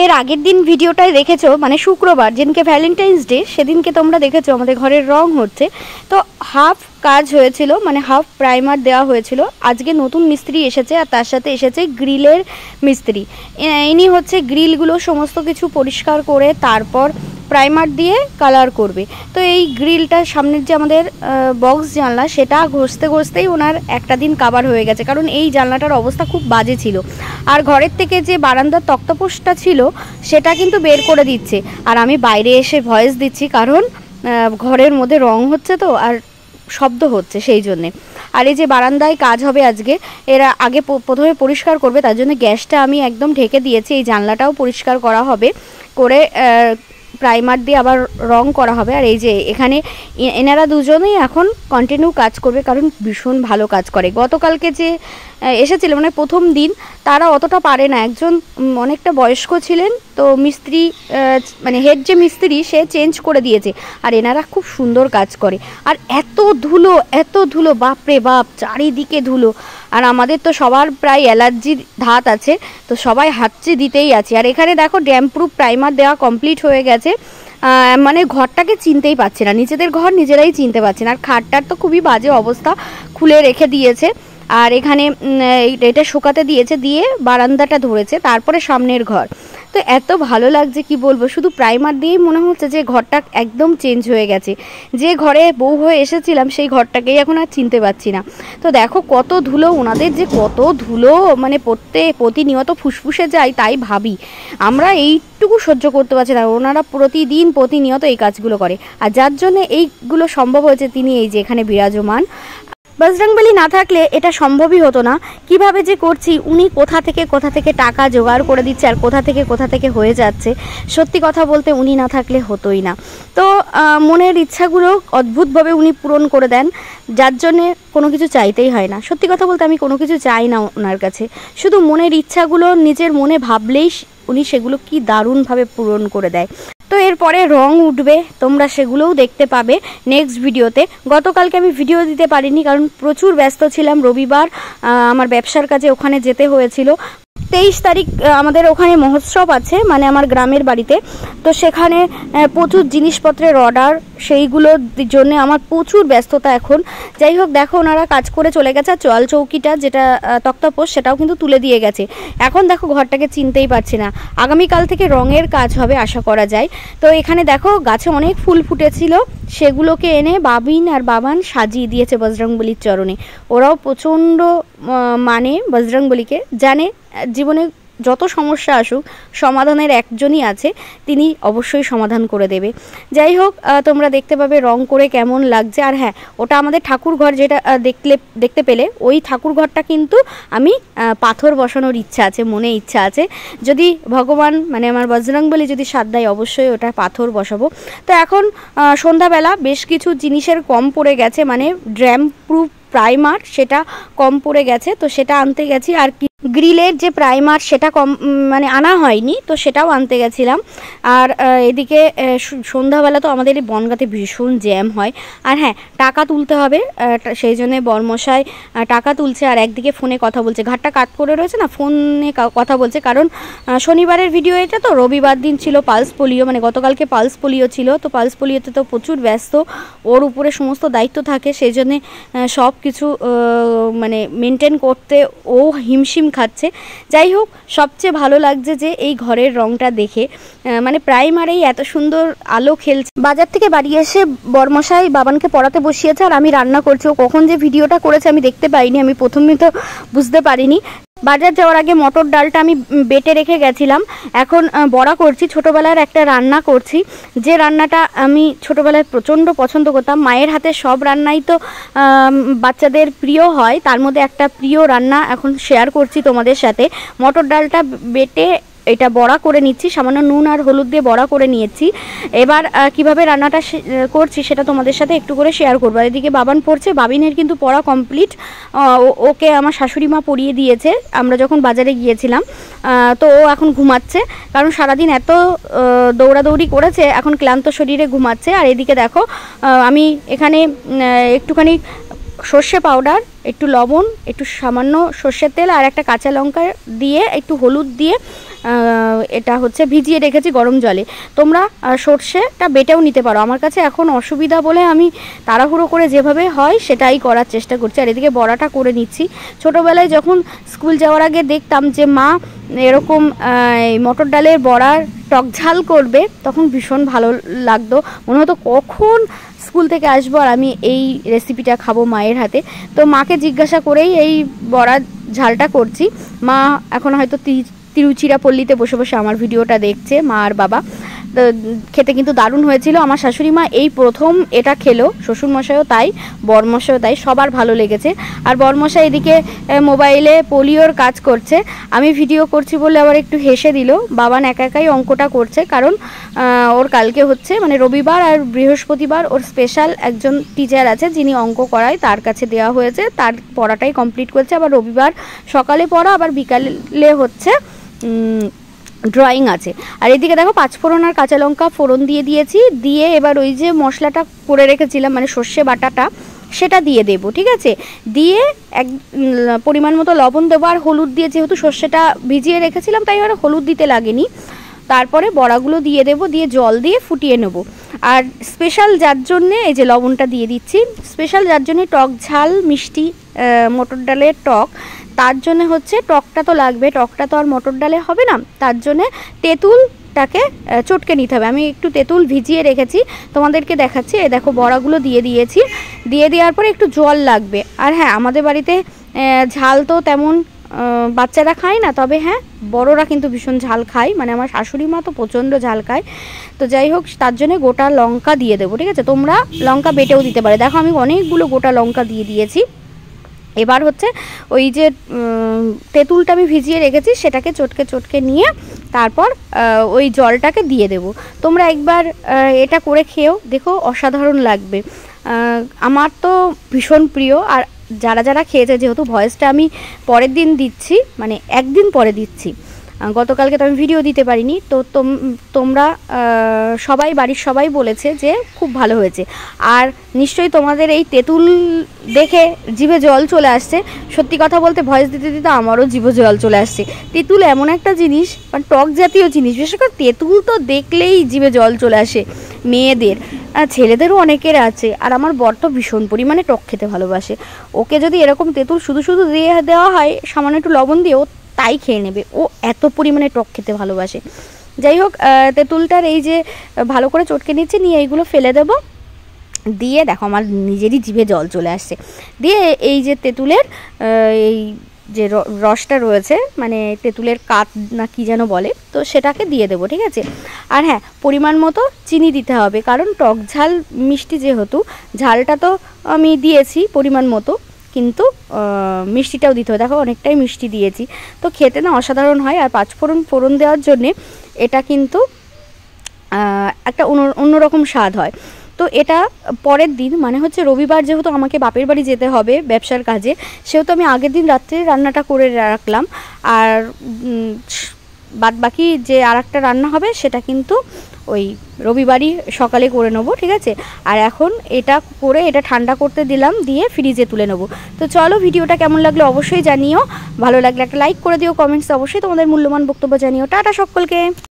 এর আগের দিন ভিডিওটাই দেখেছো, মানে শুক্রবার যেদিনকে ভ্যালেন্টাইন্স ডে সেদিনকে তোমরা দেখেছো আমাদের ঘরের রং হচ্ছে। তো হাফ কাজ হয়েছিল, মানে হাফ প্রাইমার দেওয়া হয়েছিল। আজকে নতুন মিস্ত্রি এসেছে আর তার সাথে এসেছে গ্রিলের মিস্ত্রি। ইনি হচ্ছে গ্রিলগুলো সমস্ত কিছু পরিষ্কার করে তারপর প্রাইমার দিয়ে কালার করবে। তো এই গ্রিলটার সামনের যে আমাদের বক্স জানলা সেটা ঘষতে ঘষতেই ওনার একটা দিন কাভার হয়ে গেছে, কারণ এই জানলাটার অবস্থা খুব বাজে ছিল। আর ঘরের থেকে যে বারান্দার তক্তপোষটা ছিল সেটা কিন্তু বের করে দিচ্ছে, আর আমি বাইরে এসে ভয়েস দিচ্ছি কারণ ঘরের মধ্যে রং হচ্ছে তো আর শব্দ হচ্ছে সেই জন্যে। আর এই যে বারান্দায় কাজ হবে আজকে, এরা আগে প্রথমে পরিষ্কার করবে, তার জন্য গ্যাসটা আমি একদম ঢেকে দিয়েছি। এই জানলাটাও পরিষ্কার করা হবে, করে প্রাইমার দিয়ে আবার রং করা হবে। আর এই যে এখানে এনারা দুজনেই এখন কন্টিনিউ কাজ করবে, কারণ ভীষণ ভালো কাজ করে। গতকালকে যে এসেছিল মানে প্রথম দিন, তারা অতটা পারে না, একজন অনেকটা বয়স্ক ছিলেন, তো মিস্ত্রি মানে হেড যে মিস্ত্রি সে চেঞ্জ করে দিয়েছে। আর এনারা খুব সুন্দর কাজ করে। আর এত ধুলো বাপরে বাপ, চারিদিকে ধুলো। আর আমাদের তো সবার প্রায় অ্যালার্জির ধাত আছে, তো সবাই হাঁচি দিতেই আছে। আর এখানে দেখো ড্যাম্প প্রুফ প্রাইমার দেওয়া কমপ্লিট হয়ে গেছে। মানে ঘরটাকে চিনতেই পারছে না, নিজেদের ঘর নিজেরাই চিনতে পারছে না। আর খাটটার তো খুবই বাজে অবস্থা, খুলে রেখে দিয়েছে। আর এখানে এটা শুকাতে দিয়েছে, দিয়ে বারান্দাটা ধরেছে, তারপরে সামনের ঘর। তো এত ভালো লাগছে কি বলবো, শুধু প্রাইমার দিয়েই মনে হচ্ছে যে ঘরটা একদম চেঞ্জ হয়ে গেছে। যে ঘরে বউ হয়ে এসেছিলাম সেই ঘরটাকেই এখন আর চিনতে পারছি না। তো দেখো কত ধুলো, ওনাদের যে কত ধুলো, মানে প্রতিনিয়ত ফুসফুসে যায়, তাই ভাবি আমরা এইটুকু সহ্য করতে পারছি না। ওনারা প্রতিনিয়ত এই কাজগুলো করে, আর যার জন্য এইগুলো সম্ভব হয়েছে তিনি এই যে এখানে বিরাজমান। বজরংবলী না থাকলে এটা সম্ভবই হতো না। কিভাবে যে করছি, উনি কোথা থেকে টাকা জোগাড় করে দিচ্ছে আর কোথা থেকে হয়ে যাচ্ছে। সত্যি কথা বলতে উনি না থাকলে হতোই না। তো মনের ইচ্ছাগুলো অদ্ভুতভাবে উনি পূরণ করে দেন, যার জন্যে কোনো কিছু চাইতেই হয় না। সত্যি কথা বলতে আমি কোনো কিছু চাই না ওনার কাছে, শুধু মনের ইচ্ছাগুলো নিজের মনে ভাবলেই উনি সেগুলো কি দারুণভাবে পূরণ করে দেয়। তো এরপরে রং উঠবে, তোমরা সেগুলোও দেখতে পাবে নেক্সট ভিডিওতে। গতকালকে আমি ভিডিও দিতে পারিনি কারণ প্রচুর ব্যস্ত ছিলাম, রবিবার আমার ব্যবসার কাজে ওখানে যেতে হয়েছিল। 23 তারিখ আমাদের ওখানে মহোৎসব আছে, মানে আমার গ্রামের বাড়িতে। তো সেখানে প্রচুর জিনিসপত্রের অর্ডার, সেইগুলোর জন্য আমার প্রচুর ব্যস্ততা এখন। যাই হোক, দেখো ওনারা কাজ করে চলে গেছে। চোয়াল চৌকিটা যেটা তক্তপোষ সেটাও কিন্তু তুলে দিয়ে গেছে। এখন দেখো ঘরটাকে চিনতেই পারছি না। আগামীকাল থেকে রঙের কাজ হবে আশা করা যায়। তো এখানে দেখো গাছে অনেক ফুল ফুটেছিল, সেগুলোকে এনে বাবিন আর বাবান সাজিয়ে দিয়েছে বজরংবলীর চরণে। ওরাও প্রচণ্ড মানে বজরংবলীকে, জানে জীবনে যত সমস্যা আসুক সমাধানের একজনই আছে, তিনি অবশ্যই সমাধান করে দেবে। যাই হোক, তোমরা দেখতে পাবে রং করে কেমন লাগছে। আর হ্যাঁ, ওটা আমাদের ঠাকুর ঘর, যেটা দেখতে পেলে ওই ঠাকুর ঘরটা কিন্তু আমি পাথর বসানোর ইচ্ছা আছে, মনে ইচ্ছা আছে। যদি ভগবান মানে আমার বজরংবলী যদি সাথ দেয় অবশ্যই ওটা পাথর বসাবো। তো এখন সন্ধ্যাবেলা বেশ কিছু জিনিসের কম পড়ে গেছে, মানে ড্যাম্প প্রুফ প্রাইমার সেটা কম পড়ে গেছে, তো সেটা আনতে গেছি। আর কি গ্রিলের যে প্রাইমার সেটা কম মানে আনা হয়নি, তো সেটাও আনতে গেছিলাম। আর এদিকে সন্ধ্যাবেলা তো আমাদের এই বনগাঁতে ভীষণ জ্যাম হয়। আর হ্যাঁ, টাকা তুলতে হবে, সেই জন্যে বরমশাই টাকা তুলছে আর একদিকে ফোনে কথা বলছে। ঘাটটা কাট করে রয়েছে না, ফোনে কথা বলছে, কারণ শনিবারের ভিডিও এটা, তো রবিবার দিন ছিল পালস পোলিও, মানে গতকালকে পালস পোলিও ছিল। তো পালস পোলিওতে তো প্রচুর ব্যস্ত, ওর উপরে সমস্ত দায়িত্ব থাকে, সেই জন্যে সব কিছু মানে মেনটেন করতে ও হিমশিম খাচ্ছে। যাই হোক, সবচেয়ে ভালো লাগছে যে এই ঘরের রংটা দেখে, মানে প্রাইমারেই এত সুন্দর আলো খেলছে। বাজার থেকে বাড়ি এসে বরমশাই বাবানকে পড়াতে বসিয়েছে আর আমি রান্না করছি। ও কখন যে ভিডিওটা করেছে আমি দেখতে পাইনি, আমি প্রথমে তো বুঝতে পারিনি। বাজার যাওয়ার আগে মটর ডালটা আমি বেটে রেখে গেছিলাম, এখন বড়া করছি। ছোটোবেলার একটা রান্না করছি, যে রান্নাটা আমি ছোটোবেলায় প্রচণ্ড পছন্দ করতাম। মায়ের হাতে সব রান্নাই তো বাচ্চাদের প্রিয় হয়, তার মধ্যে একটা প্রিয় রান্না এখন শেয়ার করছি তোমাদের সাথে। মটর ডালটা বেটে এটা বড়া করে নিচ্ছি, সামান্য নুন আর হলুদ দিয়ে বড়া করে নিয়েছি। এবার কিভাবে রান্নাটা করছি সেটা তোমাদের সাথে একটু করে শেয়ার করবো। এদিকে বাবান পড়ছে, বাবিনের কিন্তু পড়া কমপ্লিট, ওকে আমার শাশুড়ি মা পড়িয়ে দিয়েছে আমরা যখন বাজারে গিয়েছিলাম। তো ও এখন ঘুমাচ্ছে, কারণ সারাদিন এত দৌড়াদৌড়ি করেছে, এখন ক্লান্ত শরীরে ঘুমাচ্ছে। আর এদিকে দেখো আমি এখানে একটুখানি সর্ষে পাউডার, একটু লবণ, একটু সামান্য সর্ষের তেল আর একটা কাঁচা লঙ্কা দিয়ে একটু হলুদ দিয়ে এটা হচ্ছে ভিজিয়ে রেখেছি গরম জলে। তোমরা সর্ষেটা বেটেও নিতে পারো। আমার কাছে এখন অসুবিধা বলে আমি তাড়াহুড়ো করে যেভাবে হয় সেটাই করার চেষ্টা করছি। আর এদিকে বড়াটা করে নিচ্ছি। ছোটোবেলায় যখন স্কুল যাওয়ার আগে দেখতাম যে মা এরকম মটর ডালের বড়ার টক ঝাল করবে, তখন ভীষণ ভালো লাগতো। মনে হতো কখন স্কুল থেকে আসবো আর আমি এই রেসিপিটা খাবো মায়ের হাতে। তো মাকে জিজ্ঞাসা করেই এই বড়ার ঝালটা করছি। মা এখন হয়তো তিরুচিরাপল্লিতে বসে বসে আমার ভিডিওটা দেখছে, মা আর বাবা। খেতে কিন্তু দারুণ হয়েছিল। আমার শাশুড়ি মা এই প্রথম এটা খেলো, শ্বশুরমশাইও তাই, বরমশাইও তাই, সবার ভালো লেগেছে। আর বরমশাই এদিকে মোবাইলে পোলিওর কাজ করছে, আমি ভিডিও করছি বলে আবার একটু হেসে দিল। বাবান একা একাই অঙ্কটা করছে, কারণ ওর কালকে হচ্ছে মানে রবিবার আর বৃহস্পতিবার ওর স্পেশাল একজন টিচার আছে যিনি অঙ্ক করায়, তার কাছে দেওয়া হয়েছে, তার পড়াটাই কমপ্লিট করছে। আবার রবিবার সকালে পড়া, আবার বিকালে হচ্ছে ড্রয়িং আছে। আর এদিকে দেখো পাঁচফোড়ন আর কাঁচা লঙ্কা ফোড়ন দিয়ে দিয়েছি, দিয়ে এবার ওই যে মশলাটা করে রেখেছিলাম মানে সর্ষে বাটাটা, সেটা দিয়ে দেবো, ঠিক আছে। দিয়ে এক পরিমাণ মতো লবণ দেবো আর হলুদ দিয়ে, যেহেতু সর্ষেটা ভিজিয়ে রেখেছিলাম তাই আর হলুদ দিতে লাগেনি। তারপরে বড়াগুলো দিয়ে দেবো, দিয়ে জল দিয়ে ফুটিয়ে নেবো। আর স্পেশাল যার জন্যে এই যে লবণটা দিয়ে দিচ্ছি, স্পেশাল যার জন্যে টক ঝাল মিষ্টি মটর ডালের টক, তার জন্য হচ্ছে টকটা তো লাগবে, টকটা তো আর মটর ডালে হবে না, তার জন্যে তেঁতুলটাকে চটকে নিতে হবে। আমি একটু তেঁতুল ভিজিয়ে রেখেছি, তোমাদেরকে দেখাচ্ছি। এই দেখো বড়াগুলো দিয়ে দিয়েছি, দিয়ে দেওয়ার পরে একটু জল লাগবে। আর হ্যাঁ, আমাদের বাড়িতে ঝাল তো তেমন বাচ্চারা খায় না, তবে হ্যাঁ বড়রা কিন্তু ভীষণ ঝাল খায়, মানে আমার শাশুড়ি মা তো প্রচণ্ড ঝাল খায়। তো যাই হোক, তার জন্য গোটা লঙ্কা দিয়ে দেবো, ঠিক আছে। তোমরা লঙ্কা বেটেও দিতে পারে। দেখো আমি অনেকগুলো গোটা লঙ্কা দিয়ে দিয়েছি। এবার হচ্ছে ওই যে তেঁতুলটা আমি ভিজিয়ে রেখেছি সেটাকে চটকে নিয়ে তারপর ওই জলটাকে দিয়ে দেব। তোমরা একবার এটা করে খেয়েও দেখো, অসাধারণ লাগবে। আমার তো ভীষণ প্রিয়। আর যারা যারা খেয়েছে, যেহেতু ভয়েসটা আমি পরের দিন দিচ্ছি, মানে একদিন পরে দিচ্ছি, গতকালকে তো আমি ভিডিও দিতে পারিনি, তো তোমরা সবাই, বাড়ির সবাই বলেছে যে খুব ভালো হয়েছে। আর নিশ্চয়ই তোমাদের এই তেঁতুল দেখে জিভে জল চলে আসছে। সত্যি কথা বলতে ভয়েস দিতে দিতে আমারও জিভে জল চলে আসছে। তেঁতুল এমন একটা জিনিস, মানে টক জাতীয় জিনিস, বিশেষ করে তেঁতুল তো দেখলেই জিভে জল চলে আসে মেয়েদের, ছেলেদেরও অনেকের আছে। আর আমার বর তো ভীষণ পরিমাণে টক খেতে ভালোবাসে। ওকে যদি এরকম তেঁতুল শুধু শুধু দিয়ে দেওয়া হয়, সামান্য একটু লবণ দিয়ে, ও তাই খেয়ে নেবে, ও এত পরিমাণে টক খেতে ভালোবাসে। যাই হোক, তেঁতুলটার এই যে ভালো করে চটকে নিচ্ছে, নিয়ে এইগুলো ফেলে দেব। দিয়ে দেখো আমার নিজেরই জিভে জল চলে আসছে। দিয়ে এই যে তেঁতুলের এই যে রসটা রয়েছে, মানে তেঁতুলের কাত না কি যেন বলে, তো সেটাকে দিয়ে দেবো, ঠিক আছে। আর হ্যাঁ, পরিমাণ মতো চিনি দিতে হবে, কারণ টক ঝাল মিষ্টি যেহেতু, ঝালটা তো আমি দিয়েছি পরিমাণ মতো, কিন্তু মিষ্টিটাও দিতে হবে। দেখো অনেকটাই মিষ্টি দিয়েছি, তো খেতে না অসাধারণ হয়। আর ফোড়ন দেওয়ার জন্যে এটা কিন্তু একটা অন্যরকম স্বাদ হয়। তো এটা পরের দিন, মানে হচ্ছে রবিবার, যেহেতু আমাকে বাপের বাড়ি যেতে হবে ব্যবসার কাজে, সেহেতু আমি আগের দিন রাত্রে রান্নাটা করে রাখলাম। আর বাদ বাকি যে আর একটা রান্না হবে সেটা কিন্তু ওই রবিবারই সকালে করে নেবো, ঠিক আছে। আর এখন এটা করে এটা ঠান্ডা করতে দিলাম, দিয়ে ফ্রিজে তুলে নেবো। তো চলো, ভিডিওটা কেমন লাগলো অবশ্যই জানিও। ভালো লাগলে একটা লাইক করে দিও, কমেন্টসে অবশ্যই তোমাদের মূল্যবান বক্তব্য জানিও। টাটা সকলকে।